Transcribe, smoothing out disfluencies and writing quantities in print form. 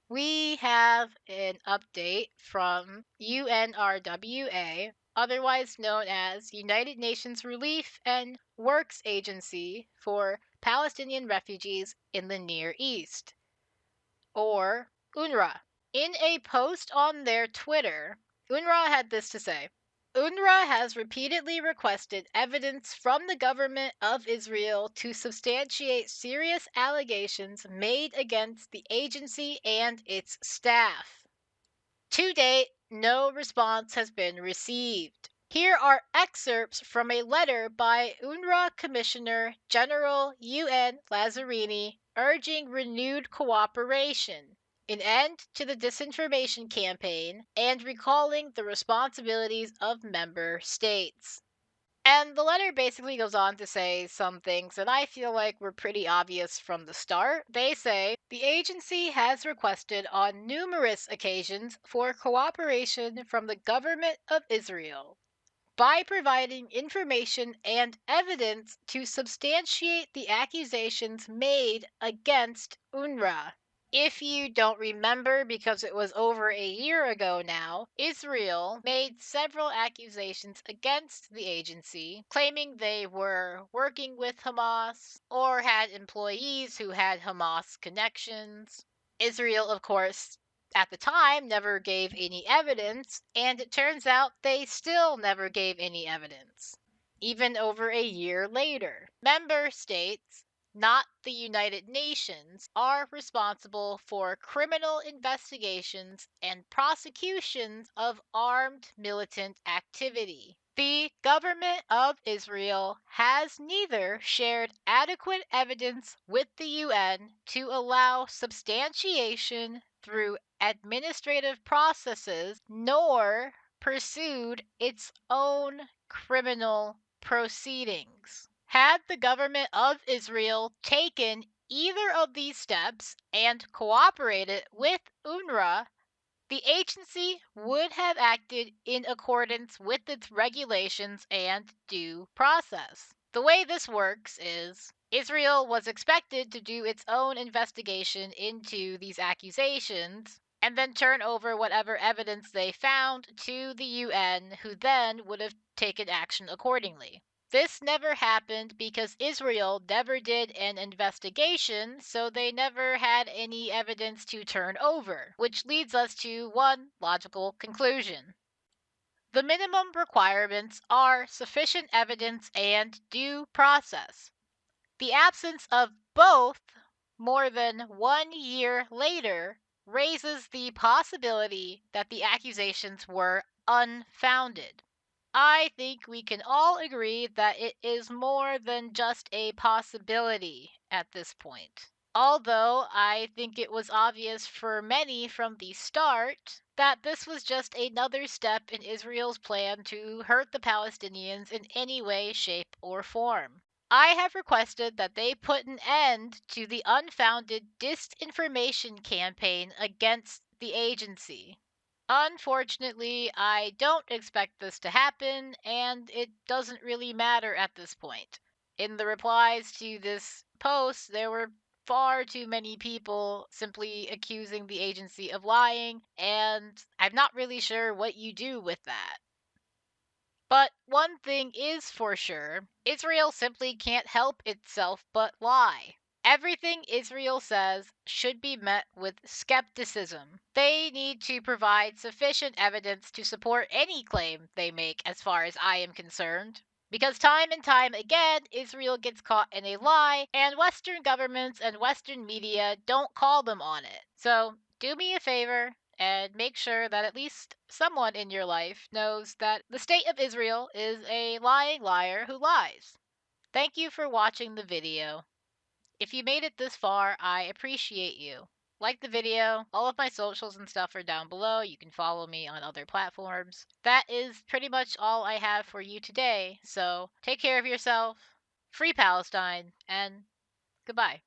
We have an update from UNRWA, otherwise known as United Nations Relief and Works Agency for Palestinian Refugees in the Near East, or UNRWA. In a post on their Twitter, UNRWA had this to say: UNRWA has repeatedly requested evidence from the government of Israel to substantiate serious allegations made against the agency and its staff. To date, no response has been received. Here are excerpts from a letter by UNRWA Commissioner General UN Lazzarini urging renewed cooperation, an end to the disinformation campaign, and recalling the responsibilities of member states. And the letter basically goes on to say some things that I feel like were pretty obvious from the start. They say the agency has requested on numerous occasions for cooperation from the government of Israel by providing information and evidence to substantiate the accusations made against UNRWA. If you don't remember, because it was over a year ago now, Israel made several accusations against the agency, claiming they were working with Hamas or had employees who had Hamas connections. Israel, of course, at the time never gave any evidence, and it turns out they still never gave any evidence, even over a year later. Member states, not the United Nations, are responsible for criminal investigations and prosecutions of armed militant activity. The government of Israel has neither shared adequate evidence with the UN to allow substantiation through administrative processes, nor pursued its own criminal proceedings. Had the government of Israel taken either of these steps and cooperated with UNRWA, the agency would have acted in accordance with its regulations and due process. The way this works is Israel was expected to do its own investigation into these accusations and then turn over whatever evidence they found to the UN, who then would have taken action accordingly. This never happened because Israel never did an investigation, so they never had any evidence to turn over, which leads us to one logical conclusion. The minimum requirements are sufficient evidence and due process. The absence of both more than 1 year later raises the possibility that the accusations were unfounded. I think we can all agree that it is more than just a possibility at this point. Although I think it was obvious for many from the start that this was just another step in Israel's plan to hurt the Palestinians in any way, shape, or form. I have requested that they put an end to the unfounded disinformation campaign against the agency. Unfortunately, I don't expect this to happen, and it doesn't really matter at this point. In the replies to this post, there were far too many people simply accusing the agency of lying, and I'm not really sure what you do with that. But one thing is for sure, Israel simply can't help itself but lie. Everything Israel says should be met with skepticism. They need to provide sufficient evidence to support any claim they make, as far as I am concerned. Because time and time again, Israel gets caught in a lie, and Western governments and Western media don't call them on it. So, do me a favor and make sure that at least someone in your life knows that the state of Israel is a lying liar who lies. Thank you for watching the video. If you made it this far, I appreciate you. Like the video, all of my socials and stuff are down below. You can follow me on other platforms. That is pretty much all I have for you today, so take care of yourself, free Palestine, and goodbye.